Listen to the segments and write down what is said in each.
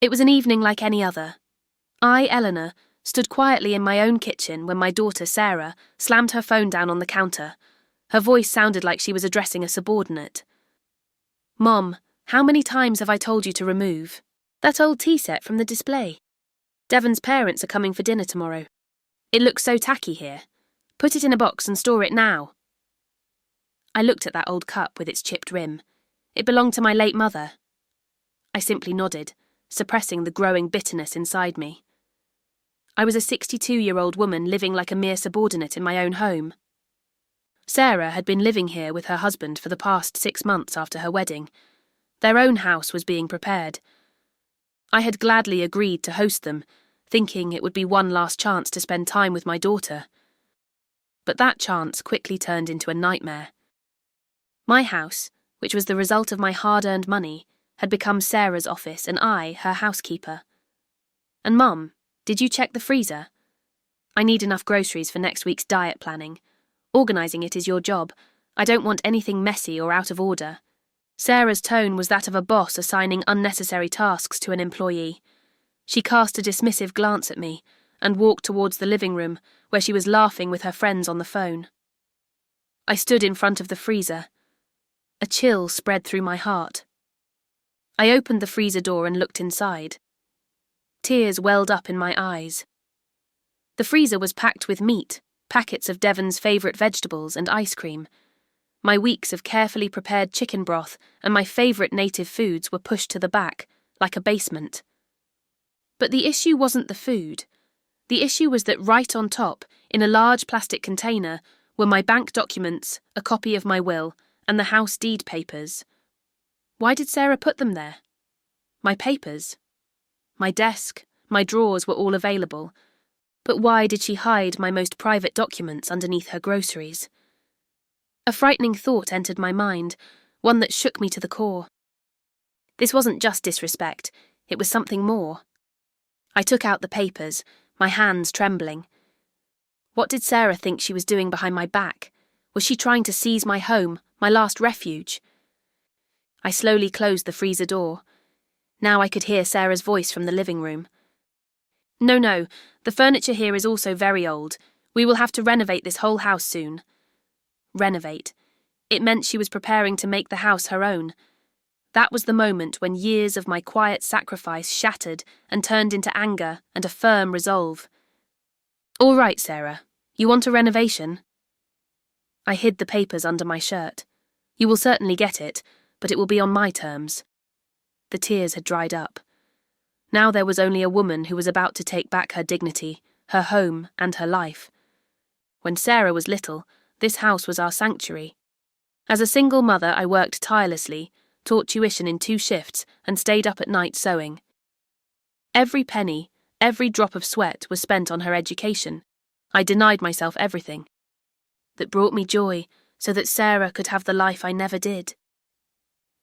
It was an evening like any other. I, Eleanor, stood quietly in my own kitchen when my daughter, Sarah, slammed her phone down on the counter. Her voice sounded like she was addressing a subordinate. "Mom, how many times have I told you to remove that old tea set from the display? Devon's parents are coming for dinner tomorrow. It looks so tacky here. Put it in a box and store it now." I looked at that old cup with its chipped rim. It belonged to my late mother. I simply nodded, suppressing the growing bitterness inside me. I was a 62-year-old woman living like a mere subordinate in my own home. Sarah had been living here with her husband for the past 6 months after her wedding. Their own house was being prepared. I had gladly agreed to host them, thinking it would be one last chance to spend time with my daughter. But that chance quickly turned into a nightmare. My house, which was the result of my hard-earned money, had become Sarah's office and I her housekeeper. "And Mum, did you check the freezer? I need enough groceries for next week's diet planning. Organising it is your job. I don't want anything messy or out of order." Sarah's tone was that of a boss assigning unnecessary tasks to an employee. She cast a dismissive glance at me and walked towards the living room, where she was laughing with her friends on the phone. I stood in front of the freezer. A chill spread through my heart. I opened the freezer door and looked inside. Tears welled up in my eyes. The freezer was packed with meat, packets of Devon's favourite vegetables and ice cream. My weeks of carefully prepared chicken broth and my favourite native foods were pushed to the back, like a basement. But the issue wasn't the food. The issue was that right on top, in a large plastic container, were my bank documents, a copy of my will, and the house deed papers. Why did Sarah put them there? My papers. My desk, my drawers were all available. But why did she hide my most private documents underneath her groceries? A frightening thought entered my mind, one that shook me to the core. This wasn't just disrespect, it was something more. I took out the papers, my hands trembling. What did Sarah think she was doing behind my back? Was she trying to seize my home, my last refuge? I slowly closed the freezer door. Now I could hear Sarah's voice from the living room. No, the furniture here is also very old. We will have to renovate this whole house soon." Renovate. It meant she was preparing to make the house her own. That was the moment when years of my quiet sacrifice shattered and turned into anger and a firm resolve. "All right, Sarah. You want a renovation?" I hid the papers under my shirt. "You will certainly get it, but it will be on my terms." The tears had dried up. Now there was only a woman who was about to take back her dignity, her home, and her life. When Sarah was little, this house was our sanctuary. As a single mother, I worked tirelessly, taught tuition in 2 shifts, and stayed up at night sewing. Every penny, every drop of sweat was spent on her education. I denied myself everything that brought me joy so that Sarah could have the life I never did.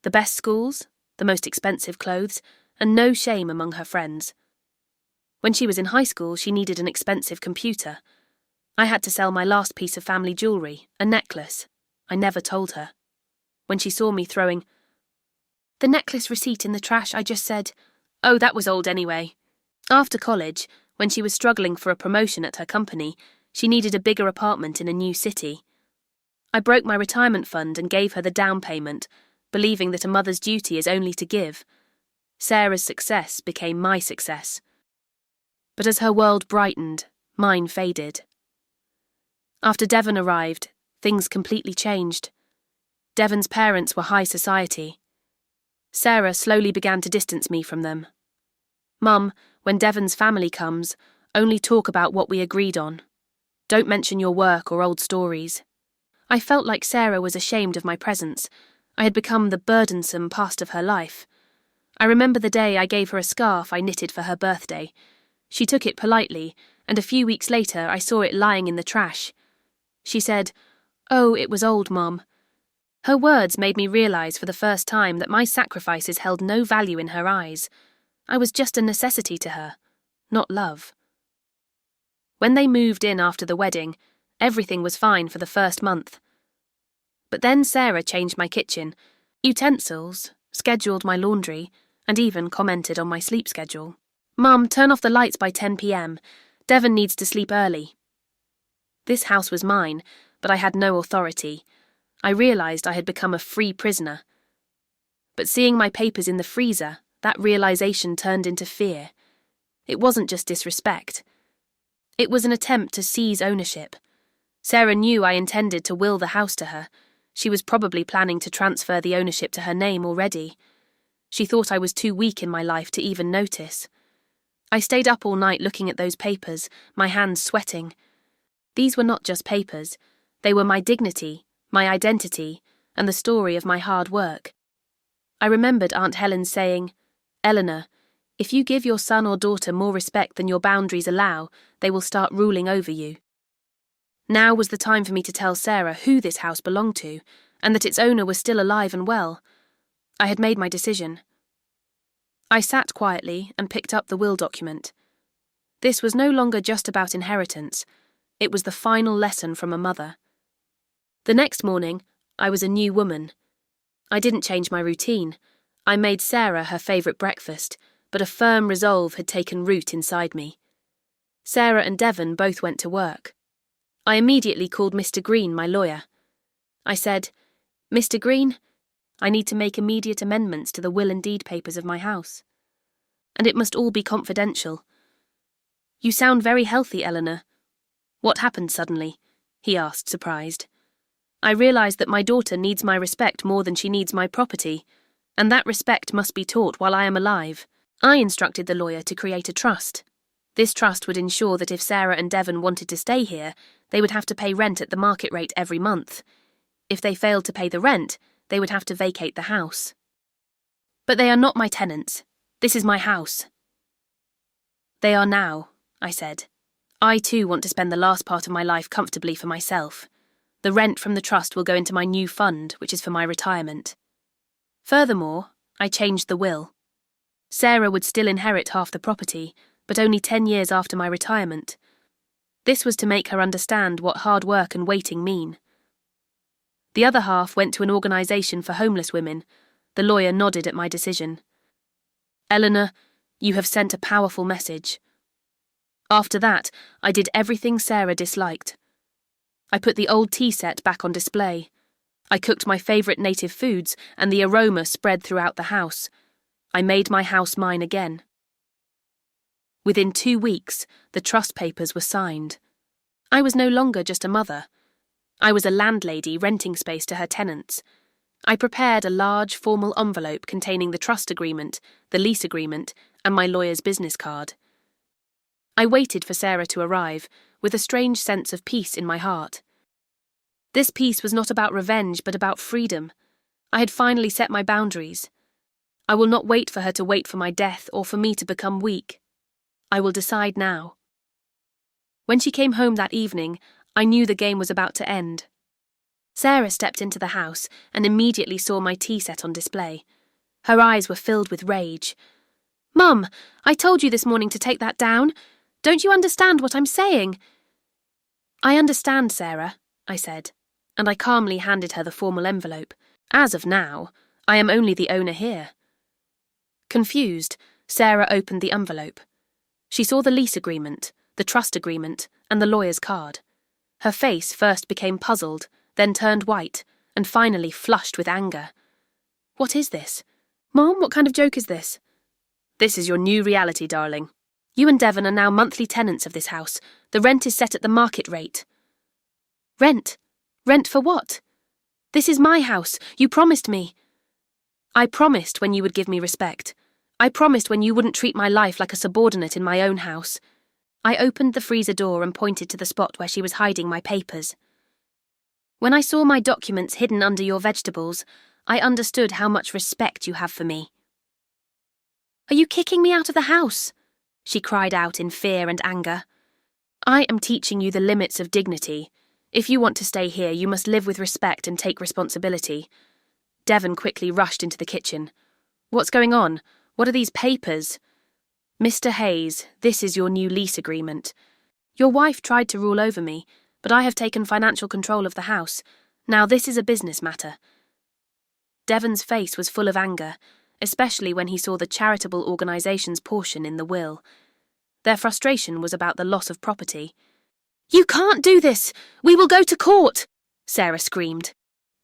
The best schools, the most expensive clothes, and no shame among her friends. When she was in high school, she needed an expensive computer. I had to sell my last piece of family jewellery, a necklace. I never told her. When she saw me throwing the necklace receipt in the trash, I just said, "Oh, that was old anyway." After college, when she was struggling for a promotion at her company, she needed a bigger apartment in a new city. I broke my retirement fund and gave her the down payment, believing that a mother's duty is only to give. Sarah's success became my success. But as her world brightened, mine faded. After Devon arrived, things completely changed. Devon's parents were high society. Sarah slowly began to distance me from them. "Mum, when Devon's family comes, only talk about what we agreed on. Don't mention your work or old stories." I felt like Sarah was ashamed of my presence. I had become the burdensome past of her life. I remember the day I gave her a scarf I knitted for her birthday. She took it politely, and a few weeks later I saw it lying in the trash. She said, "Oh, it was old, Mom." Her words made me realise for the first time that my sacrifices held no value in her eyes. I was just a necessity to her, not love. When they moved in after the wedding, everything was fine for the first month. But then Sarah changed my kitchen, utensils, scheduled my laundry, and even commented on my sleep schedule. "Mum, turn off the lights by 10 p.m. Devon needs to sleep early." This house was mine, but I had no authority. I realised I had become a free prisoner. But seeing my papers in the freezer, that realisation turned into fear. It wasn't just disrespect. It was an attempt to seize ownership. Sarah knew I intended to will the house to her. She was probably planning to transfer the ownership to her name already. She thought I was too weak in my life to even notice. I stayed up all night looking at those papers, my hands sweating. These were not just papers. They were my dignity, my identity, and the story of my hard work. I remembered Aunt Helen saying, "Eleanor, if you give your son or daughter more respect than your boundaries allow, they will start ruling over you." Now was the time for me to tell Sarah who this house belonged to, and that its owner was still alive and well. I had made my decision. I sat quietly and picked up the will document. This was no longer just about inheritance. It was the final lesson from a mother. The next morning, I was a new woman. I didn't change my routine. I made Sarah her favourite breakfast, but a firm resolve had taken root inside me. Sarah and Devon both went to work. I immediately called Mr. Green, my lawyer. I said, "Mr. Green, I need to make immediate amendments to the will and deed papers of my house. And it must all be confidential." "You sound very healthy, Eleanor." "What happened suddenly?" he asked, surprised. "I realised that my daughter needs my respect more than she needs my property, and that respect must be taught while I am alive. I instructed the lawyer to create a trust. This trust would ensure that if Sarah and Devon wanted to stay here, they would have to pay rent at the market rate every month. If they failed to pay the rent, they would have to vacate the house." "But they are not my tenants. This is my house." "They are now," I said. "I too want to spend the last part of my life comfortably for myself. The rent from the trust will go into my new fund, which is for my retirement. Furthermore, I changed the will. Sarah would still inherit half the property, but only 10 years after my retirement. This was to make her understand what hard work and waiting mean. The other half went to an organisation for homeless women. The lawyer nodded at my decision. "Eleanor, you have sent a powerful message." After that, I did everything Sarah disliked. I put the old tea set back on display. I cooked my favourite native foods, and the aroma spread throughout the house. I made my house mine again. Within 2 weeks, the trust papers were signed. I was no longer just a mother. I was a landlady renting space to her tenants. I prepared a large, formal envelope containing the trust agreement, the lease agreement, and my lawyer's business card. I waited for Sarah to arrive, with a strange sense of peace in my heart. This peace was not about revenge, but about freedom. I had finally set my boundaries. I will not wait for her to wait for my death or for me to become weak. I will decide now. When she came home that evening, I knew the game was about to end. Sarah stepped into the house and immediately saw my tea set on display. Her eyes were filled with rage. "Mum, I told you this morning to take that down. Don't you understand what I'm saying?" "I understand, Sarah," I said, and I calmly handed her the formal envelope. "As of now, I am only the owner here." Confused, Sarah opened the envelope. She saw the lease agreement, the trust agreement, and the lawyer's card. Her face first became puzzled, then turned white, and finally flushed with anger. "What is this? Mom, what kind of joke is this?" "This is your new reality, darling. You and Devon are now monthly tenants of this house. The rent is set at the market rate." "Rent? Rent for what? This is my house. You promised me." "I promised when you would give me respect. I promised when you wouldn't treat my life like a subordinate in my own house." I opened the freezer door and pointed to the spot where she was hiding my papers. "When I saw my documents hidden under your vegetables, I understood how much respect you have for me." "Are you kicking me out of the house?" she cried out in fear and anger. "I am teaching you the limits of dignity. If you want to stay here, you must live with respect and take responsibility." Devon quickly rushed into the kitchen. "What's going on? What are these papers?" "Mr. Hayes, this is your new lease agreement. Your wife tried to rule over me, but I have taken financial control of the house. Now this is a business matter." Devon's face was full of anger, especially when he saw the charitable organisation's portion in the will. Their frustration was about the loss of property. "You can't do this! We will go to court!" Sarah screamed.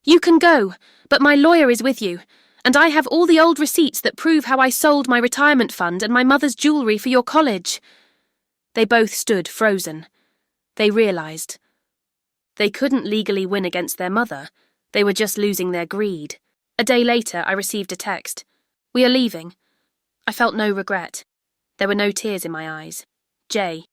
"You can go, but my lawyer is with you, and I have all the old receipts that prove how I sold my retirement fund and my mother's jewellery for your college." They both stood frozen. They realised. They couldn't legally win against their mother. They were just losing their greed. A day later, I received a text. "We are leaving." I felt no regret. There were no tears in my eyes. J.